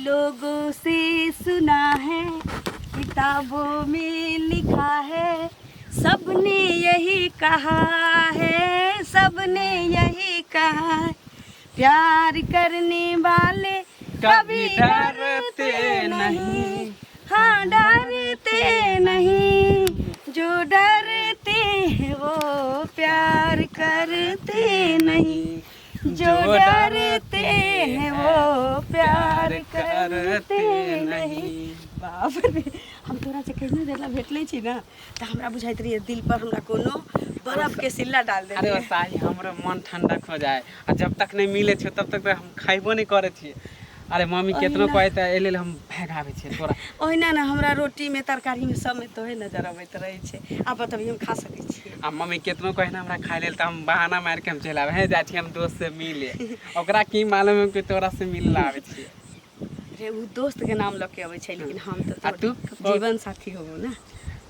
लोगों से सुना है, किताबों में लिखा है, सबने यही कहा है, सबने यही कहा है, प्यार करने वाले कभी डरते नहीं। हाँ, डरते नहीं, जो डरते हैं वो प्यार करते नहीं, जो डरते हैं वो प्यार करते नहीं। बाप रे, हम तोरा से कहीं देला भेटले छी ना त हमरा बुझाइत रही दिल पर हमरा कोनो बर्फ के सिल्ला डाल दे। अरे साई हमरो मन ठंडा हो जाए आ जब तक नहीं मिले छ तब तक हम खाइबो नहीं करे छी। अरे मम्मी केतनो कहै त एले हम भगावे छी तोरा। ओहिना ना हमरा रोटी में तरकारी में सब में तोहे नजर अबैत रहे छे। अब तभी हम खा सकै छी। आ मम्मी केतनो कहै ना हमरा खाइ लेल त हम बहाना मार के हम चल आवे हे जाइ छी हम दोस्त से मिले। ओकरा की मालूम है कि तोरा से मिल आवे छी। रे उ दोस्त के नाम लके आवे छै लेकिन हम तो आ तू जीवन साथी होबो ना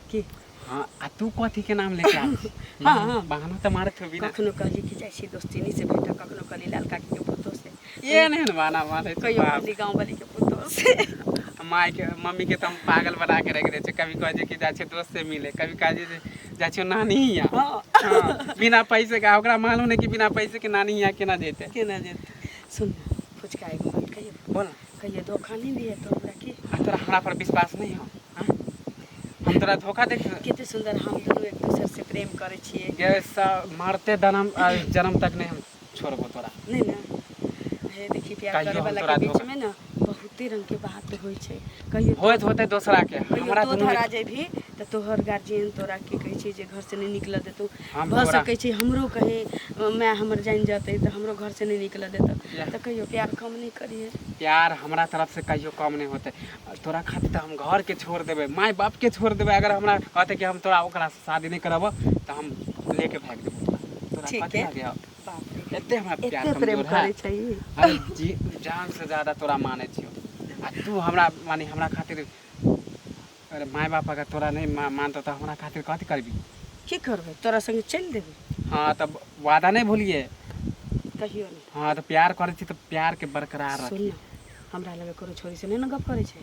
की। हां आ तू कथी के नाम लेके आवे? हां बहाना त मारत होबी ना। कखनो कहली कि जाइ छी दोस्तीनी से भेट, कखनो कहली लाल काकी के पुतो से। ये नहीं बहाना मारे तो कहियो कहली गांव वाली के पुतो से। माई के मम्मी के तुम पागल बना के रख दे छे। कभी कह जे कि जाइ छे दोस्त से मिले, कभी कह जे जाइ छे नानी हिया। हां बिना पैसे का ओकरा मालूम नहीं कि बिना पैसे के नानी हिया केना जेते। केना जेते। सुन फुचका एगो बात कहियो। बोल कहियो धोखा नहीं दिए तो हमरा की। तोरा हमरा पर विश्वास नहीं हो? हम तोरा धोखा देख कितने सुंदर हम दोनों एक दूसरे से प्रेम करे छिए। ऐसा मरते जन्म तक नहीं हम छोड़बो तोरा। नहीं ना हे देखी प्यार करे वाला के बीच में ना बहुते रंग के बात होय छै। कहियो होत होते दूसरा के हमरा तो धरा जाय भी त तोहर गार्जियन तोरा के कहै छै जे घर से नहीं निकल देतो। भ सकै छै हमरो कहे मैं हमर जान जाते त हमरो घर से नहीं निकल देतो। त कहियो प्यार कम नहीं करिए। प्यार हमरा तरफ से कहियो कम नहीं होते। तोरा खातिर हम घर के छोड़ देबे, माय बाप के छोड़ देबे। अगर हमरा कहते कि हम तोरा ओकरा से शादी नहीं करब त हम लेके भाग देबो तोरा। कथि लागे बाप रे एते हमरा प्यार प्रेम करे छै। अरे जी जान से ज्यादा तोरा माने छियो। आ तू हमरा मानी हमरा खातिर अरे माय बाप अगर तोरा नहीं मानता तो हमरा खातिर कथि करबी? की करबे तोरा संग चल देबे। हां तब वादा नहीं भूलिए कहियो नहीं। हां तो प्यार करे छी तो प्यार के बरकरार रखी। हमरा लगे कोनो छोरी से नहीं न गप करे छै।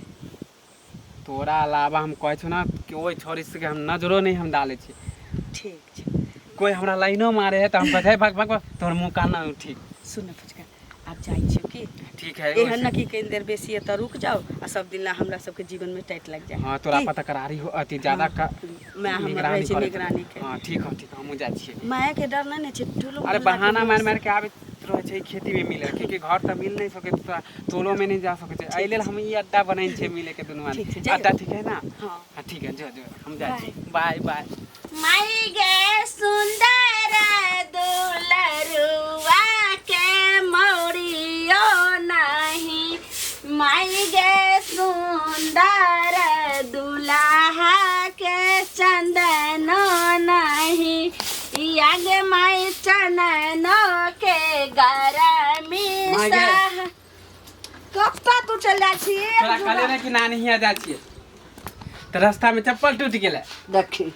तोरा अलावा हम कहै छु ना कि ओई छोरी से हम नजरो नहीं हम डाले छी। ठीक छै। कोई हमरा लाइनो मारे है तो हम कहै भाग भाग तोर मुंह कान ठीक। सुन फुचका आप जाइ छियो की। ठीक है एहन न कि कहीं देर बेसी है तो रुक जाओ आ सब दिन ला हमरा सबके जीवन में टाइट लग जाए। हां तोरा पता करारी हो अति ज्यादा का मैं हम रहे छी निगरानी के। हां ठीक हो हम जा छी। माया के डर नहीं छै ठुलो। अरे बहाना मार मार के आवे रहे छै खेती में मिले क्योंकि घर त मिल नहीं सके तो टोलो में नहीं जा सके छै। एइ लेल हम ई अड्डा बनाइन छै मिले के दुनू आदमी। अड्डा ठीक है ना? हां ठीक है जो हम जा छी। Bye bye. माई गे सुंदर दुलरुआ के मौड़ियो नहीं, माई गे सुंदर दुल्हा के चंदनो नहीं, आगे माई चंदनो के गरमी सह। कब तक तू चल जा छी? तोरा कहले ना कि नानी हिया जा छी तो रास्ता में चप्पल टूट गेले देखी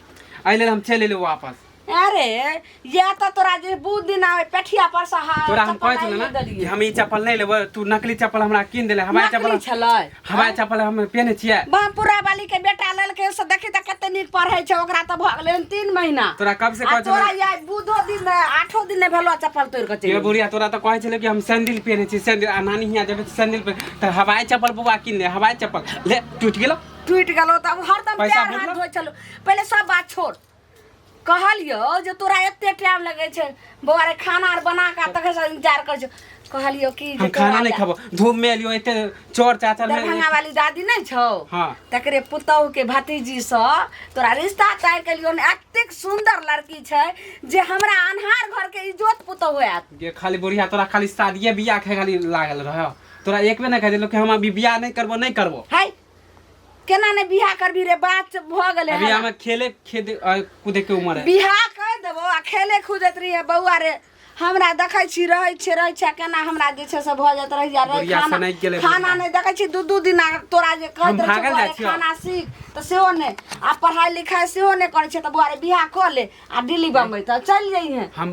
आइले हम चले ले वापस। अरे या तो तोरा जे बहुत दिन आवे पेठिया पर सहा तोरा हम कहै छी ना कि हम ई चप्पल नहीं लेबो। तू नकली चप्पल हमरा किन देले। हवाई चप्पल छलै। हवाई चप्पल हम पहने छिए। बापुरा वाली के बेटा लेल के से देखि त कते नीक पढ़ै छै। ओकरा त भ गेलै 3 महीना। तोरा कब से कहै तोरा या बुधो दिन 8 दिन भेलो चप्पल तोड़ के चल। ये बुढ़िया तोरा त कहै छले कि हम सैंडल पहने छी। सैंडल आ नानी हिया जेबे सैंडल पे त हवाई चप्पल बुआ किन दे। हवाई चप्पल ले टूट गेलो त हरदम प्यार हाथ धोइ चलो। पहले सब बात छोड़। कहलियो जे तोरा एते टाइम लगे छै बौआ रे खाना आर बना के तखे से इंतजार कर छ। कहलियो कि हम खाना नहीं खाबो धूप में लियो एते चोर चाचा में दरभंगा वाली दादी नहीं छौ? हां तकरे पुतौ के भतीजी स तोरा रिश्ता तय कलियो। एते सुंदर लड़की छै जे हमरा अनहार घर के इज्जत पुतौ होयत। ये खाली बुढ़िया तोरा खाली शादीए बियाह के खाली लागल रह। तोरा एक बेर नहीं कह देलो कि हम अभी बियाह नहीं करबो। हाय केना ने बियाह करबी रे? बात भ गेले अभी हम खेले कूदे के उम्र है। बियाह कर देबो आ खेले कूदत रही बौआ रे। हमरा देखै छी रहै छै केना हमरा जे छै से भ जात रह जा रे। खाना नहीं देखै छी दू दिन तोरा जे कहत रह खाना सीख त सेहो नहीं आ पढ़ाई लिखाई सेहो नहीं करे छै। त बौआ रे बियाह क ले आ दिल्ली बम्बई त चल जइहे। हम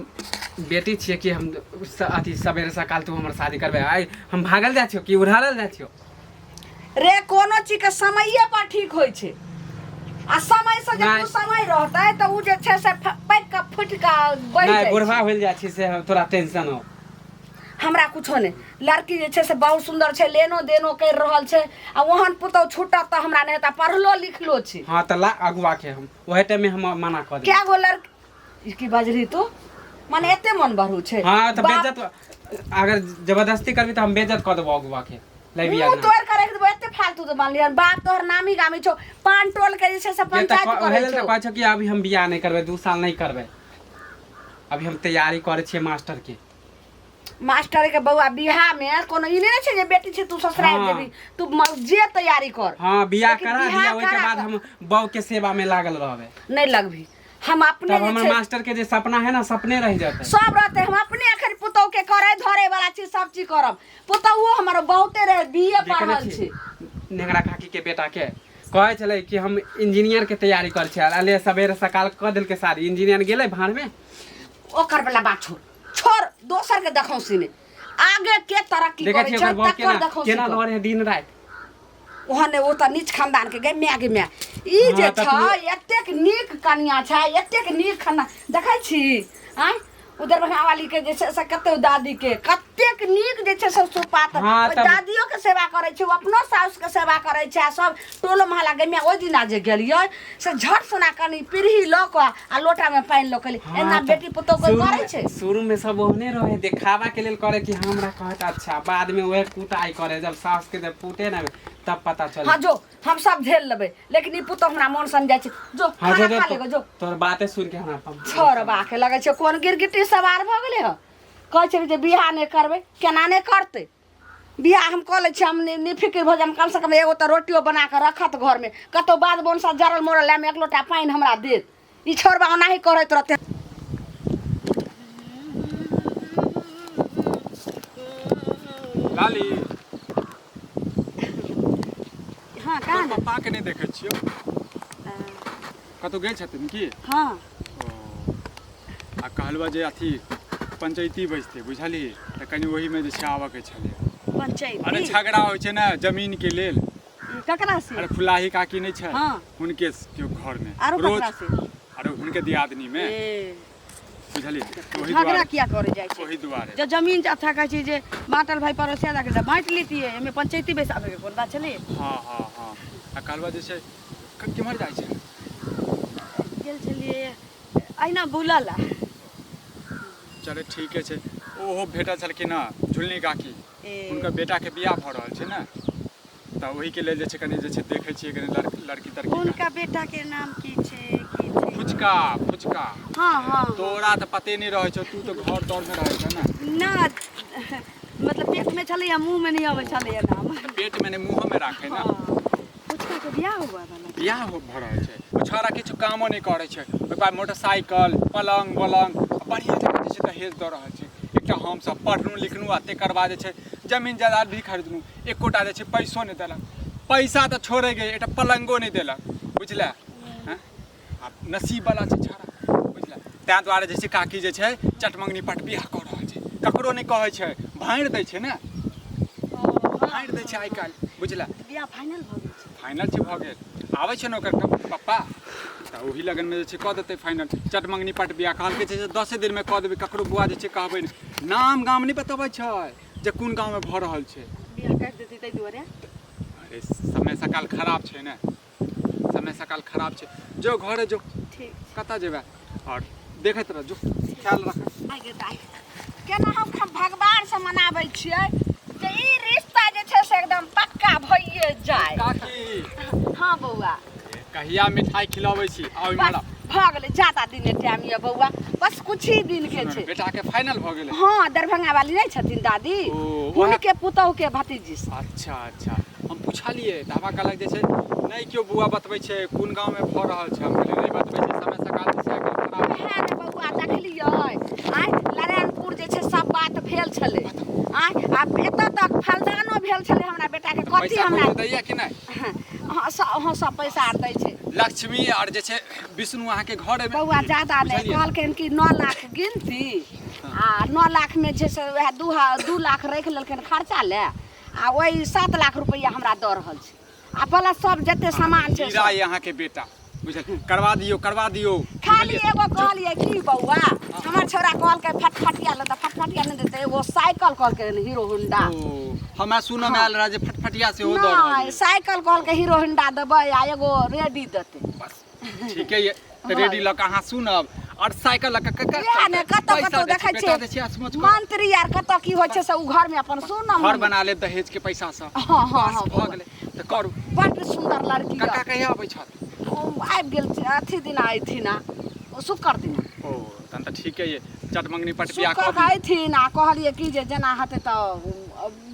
बेटी छिए कि हम अति सवेरे सकाल तू हमर शादी करबे। आइ हम भागल जा छियो कि उड़ाल जा छियो? रे कोनो चीज के समये पर ठीक होय छै आ समय से जब समय रहता है तो उ जे छै से पैक का फुट का बैठ जाय नहीं बुढ़वा होल जाय छै से थोड़ा टेंशन हो हमरा कुछो नहीं लड़की जे छै से बहुत सुंदर छै लेनो देनो कर रहल छै आ वहन पुतौ छूटा त हमरा नहीं त पढ़लो लिखलो छै हां त ला अगवा के हम ओहे टाइम में हम मना कर दे क्या गो लड़की की बाजरी तू माने एते मन भरू छै हां त बेइज्जत अगर जबरदस्ती करबी त हम बेइज्जत कर देबो अगवा के लै बिया तू तोर करे के एते फालतू तो मान लियन बाप तोहर नामी गामी छौ पान टोल के जे छै से पंचायत करे छौ कहै छौ कि अभी हम बियाह नहीं करबे 2 साल नहीं करबे अभी हम तैयारी करे छियै मास्टर के बउआ बियाह में कोनो ई नहीं छै जे बेटी छै तू ससुराल देबी तू जे तैयारी कर हां बियाह करा दिया ओइ के बाद हम बहू के सेवा में लागल रहबे नहीं लगभी हम अपने तब हमर मास्टर के जे सपना है ना सपने रह जाते सब रहते हम अपने अखन पुतौ के करे धरे वाला चीज सब चीज करब पुतौ हमर बहुते रहे बीए पढ़ल छै नेंगरा काकी के बेटा के कहै छले कि हम इंजीनियर के तैयारी कर छै अले सवेरे सकाल क देल के सारी इंजीनियर गेले भाड़ में ओकर वाला बात छोड़ दोसर के देखौ सिने आगे के तरक्की करे छै तकर देखौ केना लड़े दिन रात ओहने ओ त नीच खानदान के गे मैं ई जे छ एतेक नीक कन्या छै एतेक नीक खाना देखै छी आ उधर वाली के जे से कते दादी के कतेक नीक जे छै से सुपात दादियो के सेवा करे छै अपनो साउस के सेवा करे छै सब टोलो महला गमिया ओइ दिना जे गेलियै से झट सोना कनी पीढ़ी ल क आ लोटा में पानी ल कली एना बेटी पुतो को करे छै शुरू में सब ओहने रहे देखावा के लेल करे कि हमरा कहत अच्छा बाद में ओए कुटाई करे जब सास के जब फूटे ना तब पता चले हां जो हम सब झेल लेबे लेकिन ई पुतो हमरा मन समझै छै जो खाना खा लेगो जो तोर बातें सुन के हमरा छोरबा के लगे छै कोन गिरगिटी सवार भ गेले ह कहै छै जे बियाह नहीं करबे केना नहीं करते बियाह हम क ले छी हम निफिकिर भ जाम कम से कम एगो त रोटियो बना के रखत घर में कतो बाद बोनसा जरल मोरल में एक लोटा पानी हमरा दे ई छोरबा ओनाही करैत रहते लाली हां का ना पापा के नहीं देखे छियो कतो गेल छथिन की हां आ कहलवा जे अथी पंचायती बजते बुझली त कनी वही में जे छावा के छले पंचायती अरे झगड़ा होय छै ना जमीन के लेल ककरा से अरे फुलाही काकी नहीं छै हां उनके के घर में आरो ककरा से अरे उनके दियादनी में बुझली वही झगड़ा किया करे जाय छै वही दुआरे जो जमीन अच्छा कहै छै जे बाटल भाई पड़ोसिया जाके त बांट लेतिए एमे पंचायती बैसाबे के कोन बात छले हां आ कहलवा जे छै केमहर जाय छै गेल छलिए आइना बुलाला चले ठीक है छै ओहो भेटा छलखिन ना झुलनी काकी उनका बेटा के बियाह भ रहल छै ना त वही के लेल जे छै कनी जे छै देखै छियै कनी लड़की तरकी उनका बेटा के नाम की छै फुचका हां तोरा त पते नहीं रहै छौ तू तो घर दौर में रहै छ ना मतलब पेट में छले या मुंह में नहीं आवे छले या नाम पेट में ने मुंह में राखे ना फुचका के बियाह हुआ था बियाह भ रहल छै ओ छोरा किछु कामो नहीं करे छै ओकर बाद मोटरसाइकिल पलंग बढ़िया जगह जे छै दहेज द रहल छै एकटा हम सब पढ़नु लिखनु आ तेकर बाद जे छै जमीन जायदाद भी खरीदनु एकोटा जे छै पैसो नहीं देलक पैसा त छोड़े गए एकटा पलंगो नहीं देलक बुझले हैं आ नसीब वाला छै छोरा बुझले तै द्वारे जे छै काकी जे छै चटमंगनी पट बियाह क रहल छै ककरो नहीं कहै छै भांड़ दै छै ना भांड़ दै छै आइ काल बुझले बियाह फाइनल भ गेल छै फाइनल छै भ गेल आबै छै न ओकर पप्पा त ओही लगन में जे छै क देतै फाइनल चटमंगनी पट बियाह कहल के छै 10 दिन में क देबै ककरो बुआ जे छै कहबै नाम गाम नहीं बतबै छै जे कोन गांव में भ रहल छै बियाह कर देतै तै दुआरे अरे समय सकाल खराब छै ना समय सकाल खराब छै जो घरे जो ठीक कता जेबे और देखैत रह जो ख्याल रख आगे दाई केना हम भगवान से मनाबै छियै जे ई रिश्ता जे छै से एकदम पक्का भइए जाय काकी हां बौआ कहिया मिठाई खिलाबै छी आ बस भ गेलै ज्यादा दिन टाइम ये बौआ बस कुछ ही दिन के छै बेटा के फाइनल भ गेलै हां दरभंगा वाली नहीं छथिन दादी उनके पुतौ के भतीजी अच्छा हम पूछलिए दावा कहलक जे छै नहीं क्यों बुआ बतबै छै कोन गांव में भ रहल छै हम कहलिए नहीं बतबै छै समय सकाल जे छै खराब है रे बौआ देखलियै आइ नारायणपुर जे छै सब बात भेल छलै आइ आ एतऽ तक फलदानो भेल छलै हमरा बेटा के कथि हमरा दैया कि नहीं हां सब पैसा आर दै छै लक्ष्मी और जे छै विष्णु अहाँ के घर में बौआ ज्यादा नहीं कहलखिन कि 9 लाख गिनती आ 9 लाख में जे से वह 2 लाख रख लेलखिन खर्चा ले आ वही 7 लाख रुपया हमरा दऽ रहल छै आ प्लस सब जते सामान छै हीरा यहाँ के बेटा बुझल करवा दियो खाली एगो कहलिए की बौआ हमर छोरा कहल के फटफटिया ले त फटफटिया नहीं देते एगो साइकिल कहल के हीरो होंडा हमरा सुनो में आयल रहा जे फटफटिया से हो दऽ रहल नहीं साइकिल कहल के हीरो होंडा देबै आ एगो रेडी देते बस ठीक है रेडी लक अहाँ सुनब और साइकिल लक ने कत देखै छै मंत्री यार कत की होइ छै से उ घर में अपन सुन घर बना ले दहेज के पैसा से हां हां भ गेलै त करू बड़ सुंदर लड़की काका कहिया आबै छ आबि गेल अथी दिन आई थी ना ओ शुक्र दिन ओ तहन त ठीक है चटमंगनी पट बियाह शुक्र आई थी ना कहलिए की जे जना हते त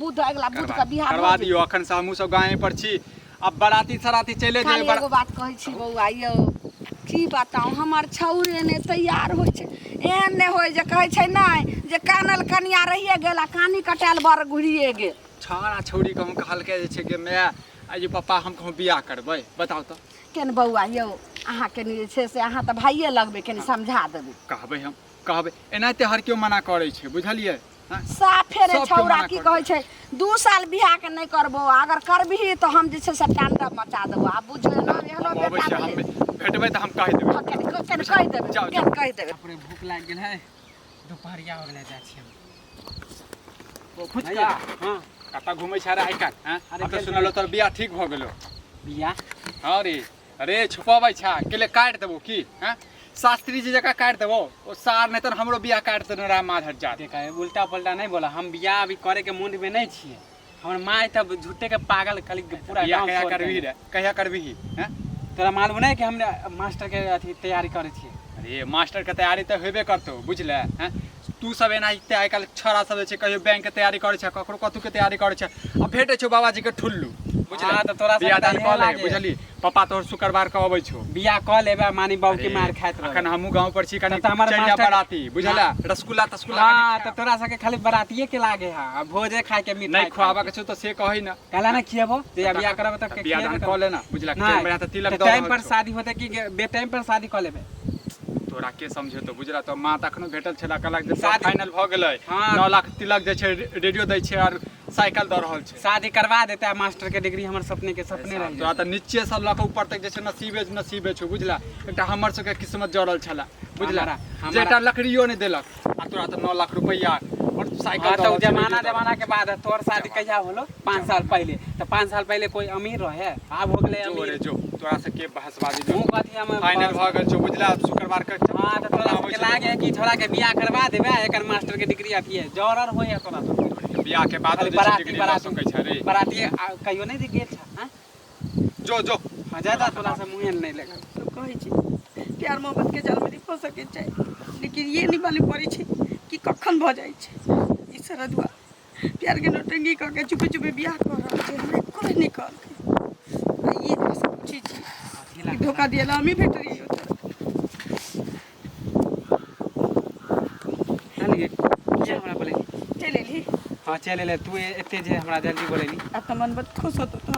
बुध अगला बुध का बियाह करवा दियो अखन से हमहु सब गांव पर छी अब बाराती सराती चले जाए एगो बात कहै छी बौआ यौ की बताऊं हमर छौरे ने तैयार होइ छै एहन ने होय जे कहै छै नै जे कानल कनिया रहिए गेला कानी कटाल बर घुरिए गेल छौरा छौरी कहूं कहल के जे छै कि मैं आ जे पापा हम कहूं बियाह करबै बताओ त केन बौआ यौ अहाँ के जे छै से अहाँ त भाइये लगबे केन समझा देबै कहबै एनाते हर केओ मना करै छै बुझलिए साफे रे छौरा की कहै छै 2 साल बियाह के नहीं करबो अगर करबी तो हम जे छै से टांडा मचा देबो आ बुझे ना एहनो बेटा हम भेटबै त हम कहि देबै केन कहि देबै केन कहि देबै अपने भूख लाग गेल है दोपहरिया हो गेलै जा छी हम ओ फुचका हां कता घुमै छ रे आइ काल हां अब त सुनलो तोर बियाह ठीक भ गेलो बियाह हां रे अरे छुपाबै छ केले काट देबो की हां शास्त्री जी जगह काट देबो ओ सार नहीं तो हमरो बियाह काट देनो राम माधर जा देखा उल्टा पलटा नहीं बोला हम बियाह अभी करे के मूड में नहीं छिए हमर माय तब झूठे के पागल खाली पूरा बियाह कहिया करबी रे कहिया करबी हैं तोरा मालूम नहीं कि हमने मास्टर के अथी तैयारी करे छिए अरे मास्टर के तैयारी त होबे करतो बुझले हैं तू सब एनाहिते आइ काल छौरा सब छै कहियो बैंक के तैयारी करे छै ककरो कथु के तैयारी करे छै अब भेटे छौ बाबाजी के ठुल्लू बुझला त तोरा बियाह दान क ले बुझली पापा तोर शुक्रवार के अबै छौ बियाह क लेबे मानी बाबू के मार खाइत रह अखन हमहु गांव पर छी कनी त हमर चलिया मास्टर बराती बुझला रसगुल्ला तसगुल्ला हां त तोरा सके खाली बरातिए के लागे हां भोजे खाए के मिठाई नहीं खुआबा के छौ त से कहि ना काला ना खिएबो जे बियाह करब त बियाह दान क ले ना बुझला के हमरा त तिलक दो टाइम पर शादी होते कि बे टाइम पर शादी क लेबे तोरा के समझे तो बुझला तो मां तखनो भेटल छला कहलक जे फाइनल भ गेलै 9 लाख तिलक जे छै रेडियो दै छै और साइकिल द रहल छै शादी करवा देता है मास्टर के डिग्री हमर सपने रह तोरा त नीचे से लक ऊपर तक जे छै नसीबे छौ बुझला एकटा हमर सबके किस्मत जड़ल छला बुझला जेटा लकड़ियो नहीं देलक आ तोरा त 9 लाख रुपया और साइकिल तो जमाना के बाद तोर शादी कहिया होलो 5 साल पहले तो 5 साल पहले कोई अमीर रहे अब हो गेले अमीर जो तोरा से के बहसबाजी मुंह कथि हम फाइनल भ गेल छौ बुझला शुक्रवार के हां त तोरा के लागे कि छोरा के बियाह करवा देबे एकर मास्टर के डिग्री अथी है जौरर होय तोरा बियाह के बाद डिग्री बारात कहै छै रे बराती कहियो नहीं गेल छ हां जो हां ज्यादा तोरा से मुंह नहीं लगे तो कहै छी प्यार मोहब्बत के जाल में नहीं फंस सके छै लेकिन ये नहीं मालूम पड़े छै कि कखन भ जाय छै ई सरदुआ प्यार के नोटंगी क के चुपे चुपे बियाह कर रहल छै हमरा कोई नहीं कहल ये सब चीज धोखा दिएला हमें भेट रही हो चलिए क्या हमरा बोले चले ली हां चले ले तू एते जे हमरा जल्दी बोलेली अब त मन बहुत खुश होतो तो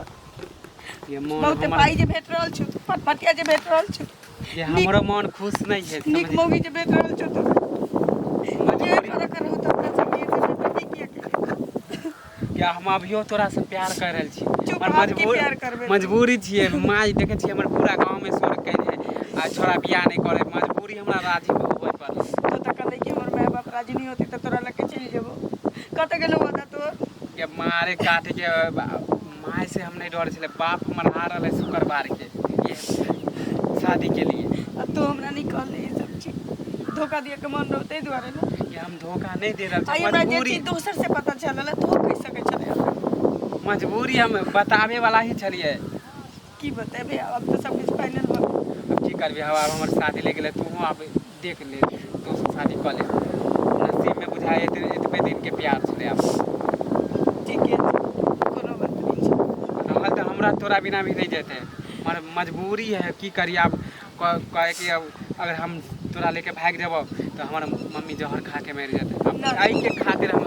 ये मन बहुत पाई जे भेट रहल छ फटफटिया जे भेट रहल छ ये हमरो मन खुश नहीं है निक मौगी जे भेट रहल छ तो ये फरक कर हो तो अपना सब ये क्या हम अभियो तोरा से प्यार कर रहल छी और मजबूरी छिए माय देखे छी हमर पूरा गांव में शोर कह दे आ छोरा बियाह नहीं करे मजबूरी हमरा राजी होय पर तो तक कहले कि हमर माय बाप राजी नहीं होती तो तोरा लगे चल जेबो कत गेलो होता तो ये मारे काटे के माय से हम नहीं डर छले बाप हमर हारल है शुक्रवार के ये शादी के लिए अब तो हमरा नहीं कहले ये सब चीज धोखा दिए के मन रहते द्वारे ना ये हम धोखा नहीं दे रहल छी मजबूरी दोसर से पता चलल तो कह सके छले मजबूरी हम बतावे वाला ही छलिए की बताबे अब तो सब कुछ फाइनल हो अब की करबे अब हमर शादी ले गेले तू अब देख ले तो शादी कर ले नसीब में बुझाए इतने दिन के प्यार छले अब ठीक है कोनो बात नहीं रहल तो हमरा तोरा बिना भी नहीं जेते और मजबूरी है की करिए अब कहे कि अब अगर हम तोरा लेके भाग जेबो तो हमार मम्मी जहर खा के मर जाते अब आई के खातिर हम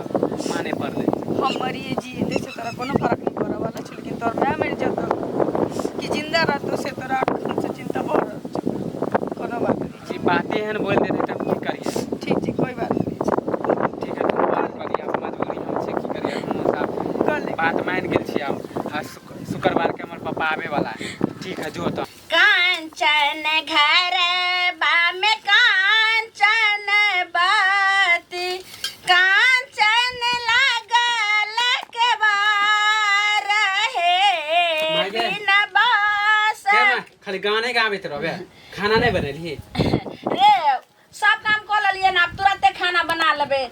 माने पड़ले हम मरिए जी जैसे तोरा कोनो फर्क नहीं पड़े वाला छ लेकिन तोर मैं मर जातो कि जिंदा रहतो से तोरा से चिंता हो कोनो बात नहीं जी बातें हैं बोल देते तब की करिए ठीक कोई बात नहीं ठीक है बात करिए अब मजबूरी हम से की करिए हम साहब कर ले बात मैं शुक्रवार के हमारे पापा आवे वाला है। ठीक है जो तो कांचन घर बाम कांचन बाती कांचन लागल के बार है बिना बास खाली गाने गावे तो रहे खाना नहीं बनेली रे सब काम कर लिए ना अब तुरंत खाना बना लेबे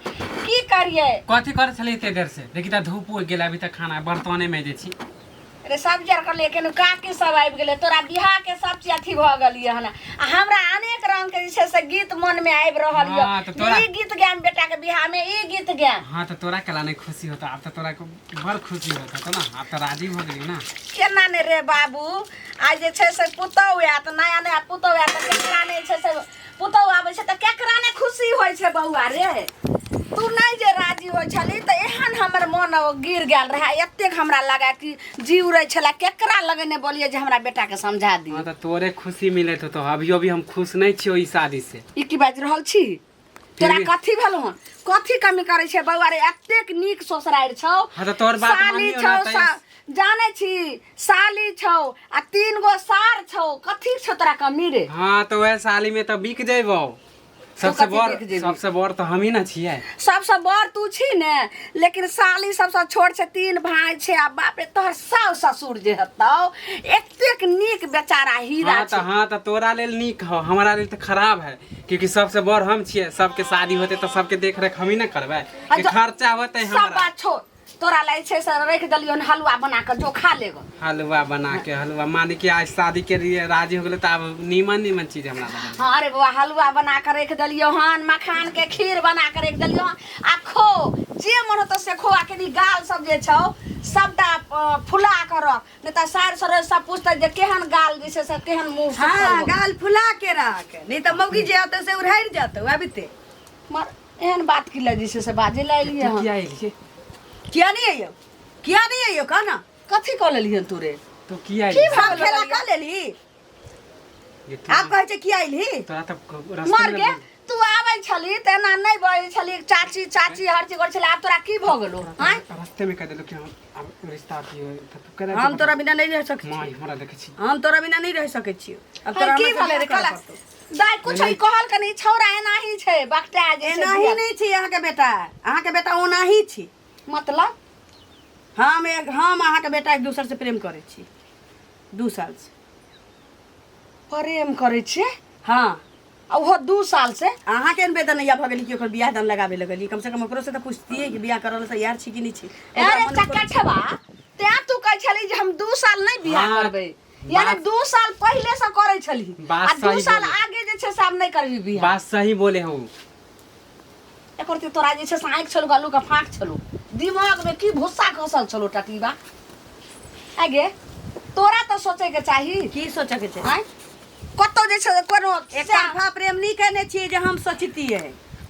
की करिए कथी कर छली एते देर से देखी त धूप हो गेल अभी तक खाना बर्तने में जे छी रे सब जर कर लेकिन काकी सब आबि गेले तोरा बियाह के सब चीज अथी भ गेलिए हन आ हमरा अनेक रंग के जे छै से गीत मन में आबि रहल हाँ, तो तोरा- ये ई गीत गायन बेटा के बियाह में ई गीत गायन हाँ तो तोरा केला नहीं खुशी होता अब तो तोरा को बड़ खुशी होता तो ना अब तो राजी हो गेली ना केना ने रे बाबू आज जे छै से पुतौ या त नया नया पुतौ या त केकरा ने छै से पुतौ आबै छै त केकरा ने खुशी होय छै बौआ रे तू नहीं जे राजी हो छली त एहन हमर मन गिर गेल रहे एतेक हमरा लगा कि जीव रहे छला केकरा लगे ने बोलिए जे हमरा बेटा के समझा दी हाँ तो तोरे खुशी मिले तो अभी भी हम खुश नहीं छियो ई शादी से ई की बाज रहल छी तोरा फिर भी- कथी भेल हन कथी कमी करे छै बौआ रे एतेक नीक ससुरारि छौ हाँ तो तोर बात साली मानियो छौ ना जाने छी साली छौ आ 3 गो सार छौ कथी छौ तोरा कमी रे हाँ तो वह साली में तो बिक जेबो सबसे कथी बिक जेबी? सबसे बड़ तो हम ही ना छिए सबसे बड़ तू छी ने लेकिन साली सबसे छोट छै 3 भाई छै आ बाप रे तोहर सास ससुर जे हतौ एतेक नीक बेचारा हीरा छै हाँ तो तोरा लेल नीक हो हमारा लेल तो खराब है क्योंकि सबसे बड़ हम छिए सबके शादी होते तो सबके देख रेख हम ही ना करबे कि खर्चा होते सब हमारा बात छोड़ तोरा लै छै से रख दलियो हलवा बना के जो खा लेगो हलवा बना के हलवा मान के आज शादी के लिए राजी हो गेले तो अब नीमन चीज हमरा लगे हाँ रे बाबा हलवा बना के रख दलियो हन मखान के खीर बना के रख दलियो हन आ खो जे मन होतो से खो आ के गाल सब जे छौ सबटा फुला के रख नहीं त सार सर सब पूछते जे केहन गाल जे छै से केहन मुंह से हाँ खोलबो। गाल फुला के रख नहीं तो मौगी जे आते से उड़ाई जाते अबिते मर एहन बात की लजी से बाजे लै लिए हन क्या है किया नहीं आइयो किया नहीं आइयो कहना कथी क लेलियन तू रे तो किया की सब भाग खेला लेलियै? का लेली ये आप कहे छे किया आइली तोरा तो मर रास्ते गे में तू आबै छली तेना नहीं बजै छली चाची चाची हर चीज कर छली आब तोरा की भ गेलो हैं रास्ते में कह देलो कि हम अब रिश्ता की हो तो तू करे हम तोरा बिना नहीं रह सके माई हमरा देखे छी हम तोरा बिना नहीं रह सके छी अब हर तोरा की हमरा भले रे से कला करऽ पड़तौ। दाय कुछ ही कहल कनी छौरा एना ही छै बकटा जे एना ही नहीं छी अहाँ के बेटा अहाँ के बेटा ओना ही छी मतलब हम अहाँ के बेटा एक दूसरे से प्रेम करे छी 2 साल से प्रेम करे छे हाँ आ वो 2 साल से अहाँ के बेदन या भगली कि ओकर बियाह दान लगाबे लगली कम से कम ओकरो से तो पूछतिए कि बियाह करल तैयार छी कि नहीं छी अरे चक्का छबा ते तू कह छली जे हम 2 साल नहीं बियाह हाँ, करबे यानी बात- 2 साल पहले से करे छली बात आ 2 सही साल बोले। आगे जे छै से अब नहीं करबी बियाह बात सही बोले हो एकर ते तोरा जे छै से आँख छलो गलू का फाँक छलो दिमाग में की भुस्सा खसल छलो टटीबा आगे तोरा तो सोचे के चाही की सोचे के छै हैं कतो जे छै कोनो एक तरफा प्रेम नहीं कहने छी जे हम सोचतिए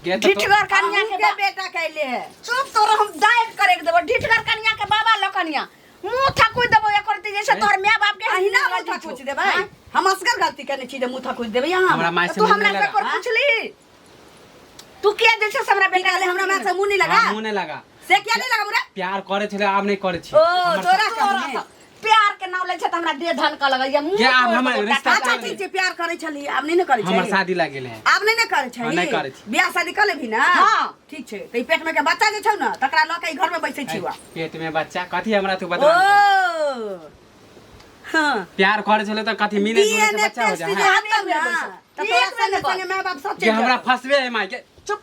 गे तो ढिठगर कन्या अहूँ के के बेटा कहले है चुप तोरा हम दायक करे के देबो ढिठगर कन्या के बाबा लकनिया मुंह थकुई देबो एकर ते जे छै तोर माय बाप के अहिना हिना मुथा कुछ देबै हम असगर गलती करने छी जे मुथा कुछ देबै यहाँ हमरा माय से तू मुंह हमरा नहीं से लगा कर पूछली तू क्या जे छै से हमरा बेटा बेटा हमरा माथ से मुंह नहीं लगा हाँ, मुंह नहीं लगा से क्या नहीं लगा मुरा प्यार करे छले आब नहीं करे छी ओ हमर तोरा तोरा कहने से प्यार के नाम ले छै त हमरा देह धन का लगैया मुंह क्या आब तोड़ हमर देबो रिश्ता टाटा। अच्छा ठीक छै प्यार करे छली आब नहीं न करे हमर छै शादी लाग गेले है आब नहीं न करे हाँ, छै नहीं करै छी। बियाह शादी कर लेबी ना हाँ। ठीक छै त ई पेट में के बच्चा जे छौ न तकरा ल के ई घर में बैठे छी वा पेट में बच्चा कथी हमरा तू ओ बता हां प्यार करे छले तो कथी मिले जुले से डीएनए बच्चा हो टेस्ट जाए जे हाँ। हतौ ना त तोरा संगे संगे माय बाप सब कि चल हमरा फसबे है माई के चुप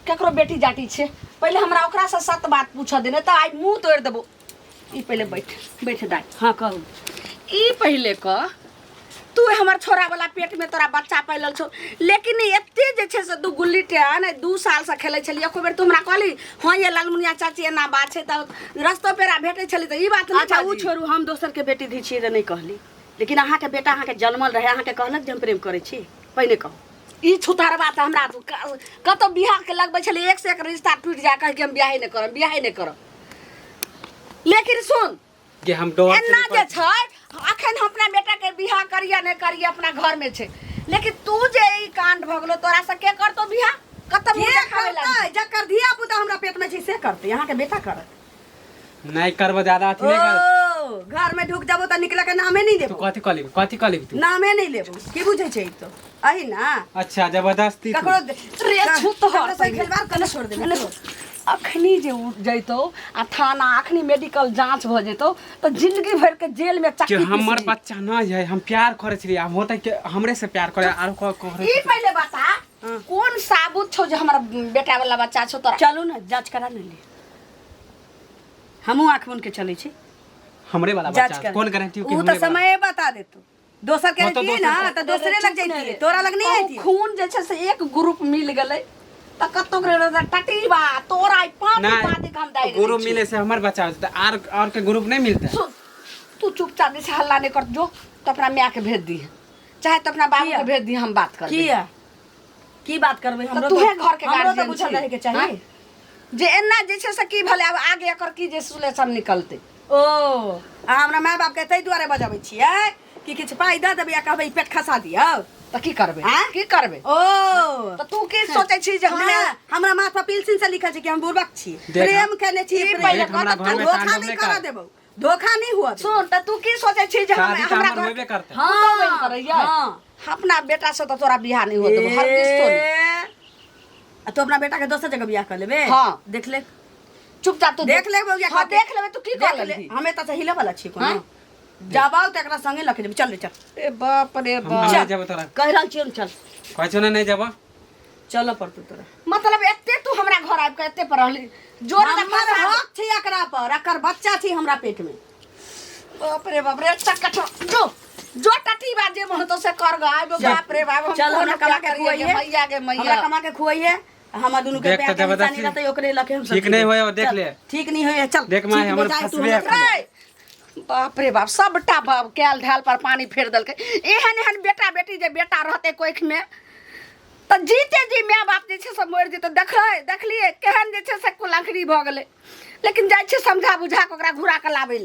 केकरो बेटी जाटी छै पहले हमरा ओकरा से सत बात पूछ देने त आई मुंह तोड़ देबो ई पहले बैठ दाई हां कहू ई पहले क तू हमर छोरा वाला पेट में तोरा बच्चा पैलल छौ लेकिन एते जे छै से दू गुल्ली टेन 2 साल से खेलै छली एको बेर तू हमरा कहली हां ये लालमुनिया चाची एना बात छै त रस्तो पेरा भेटै छली त ई बात नहीं अच्छा उ छोरू हम दोसर के बेटी धी छियै त नहीं कहली लेकिन अहाँ के बेटा अहाँ के जन्मल रहे अहाँ के कहलक जे हम प्रेम करे छी पहिने कहू ई छुतार बात हमरा कतो बियाह के लगबै छली एक से एक रिश्ता टूट जा कह के हम बियाह नहीं करब लेकिन सुन कि हम डर एना जे छै अखन हम अपना बेटा के बियाह करिया नहीं करिया अपना घर में छै लेकिन तू जे ई कांड भगलो तोरा से के करतो बियाह कत मुंह के देखावे करतै लागी जकर धिया पुता हमरा पेट में छै से करतै अहाँ के बेटा करत नहीं करबो ज्यादा अथी नहीं कर घर में ढुक जाबो त निकला के नामे नहीं तू देबो कथी कह लेबी तू नामे नहीं लेबो की बुझै छै तो अही ना अच्छा जबरदस्ती तू। ककरो रे छूत हो ककरो से खेलबार कने छोड़ देबे अखनी जे उठ जैतो आ थाना अखनी मेडिकल जांच भ जेतो तो जिंदगी भर के जेल में कि चक्की हमर बच्चा न है हम प्यार करे छी अब होता कि हमरे से प्यार करे आरो करे ई पहले बता कौन साबुत छौ जे हमरा बेटा वाला बच्चा छौ तोरा चलू ना जांच करा न ले हमहू आँख बन के चले छी हमरे वाला जांच बच्चा कर कौन गारंटी कि ऊ हमरे तो वाला? समय बता देतो दोसर के हाँ, तो रहती दोसर ना के- तो दूसरे लग जाती तोरा लग नहीं आती खून जे छै से एक ग्रुप मिल गेलै त कत्तो के टटी बा तोरा ई पानी नहीं पानी हम दाई ग्रुप मिले से हमर बच्चा होता और के ग्रुप नहीं मिलता सुन तू चुपचाप जैसे हल्ला नहीं कर जो तो अपना मियाँ के भेज दी चाहे तो अपना बाबू किया? के भेज दी हम बात कर किया की बात करबे हमरो तुहे घर के हमरो तो गार्जियन बुझल रहे के चाहिए हाँ? जे एना जे छै से की भले अब आगे एकर की जे सुलेशन निकलते ओ आ हमरा माय बाप के तै दुआरे बजाबै छियै कि किछ पाइ दऽ देबै आ कहबै ई पेट खसा दियौ तो की करबे हाँ? की करबे ओ तो तू की सोचे छी जे हमरा हमरा हमरा माथ पर पिलसिन से लिखल छै कि हम बुर्बक छी देख प्रेम केने छी ई प्रेम पहिले हमरा घर में धोखा तांडव नहीं नहीं कर कर देबौ धोखा नहीं हुआ देबौ। सुन त तू की सोचे छी जे शादी तो हमरा हमर घर होबे करते हाँ बहन करैया हाँ। अपना बेटा से तो तोरा बियाह नहीं होत हर किस तो आ तू अपना बेटा के दोसर जगह बियाह कर लेबे हाँ। देख ले चुपचाप तू देख ले बौआ हाँ देख लेबे तू की कर देख ले लेबी हमें त हिले वाला छी हाँ? कोनो जाबाउ त एकरा संगे लख देबे चल रे चल ए बाप रे हम बाप नहीं जाबो तोरा कह रहल छियौ चल कहै छौ ना नहीं जाबो चलो पड़तौ तोरा मतलब एते तू हमरा घर आबि के एते पर रहली जोर ना हमर हक छी एकरा पर एकर बच्चा छी हमरा पेट में बाप रे चक्का जो टटी बाजे मन तो से कर गा आबो चल। बाप रे बाप हम चल, कोन हमरा कमा कमा के के खुआइए। मैया के हमरा मैया कमा के खुआइए हमरा दुनू के देख प्यार तो के निशानी जबरदस्ती। रहते ओकरे लखे हम सब ठीक नहीं होए, देख चल, ले। ठीक नहीं होए चल देख माय, ठीक हमर बजाय तू फसबे हमरा कर। रे बाप रे बाप सबटा बाप कैल ढाल पर पानी फेर देलकै एहन एहन बेटा बेटी जे बेटा रहते कोइख में त जीते जी माय बाप जे छै से मरि जेतै देखलिए केहन जे छै से कुलंखरी भ गेलै लेकिन जाइ छै समझा बुझा के ओकरा घुरा के लाबै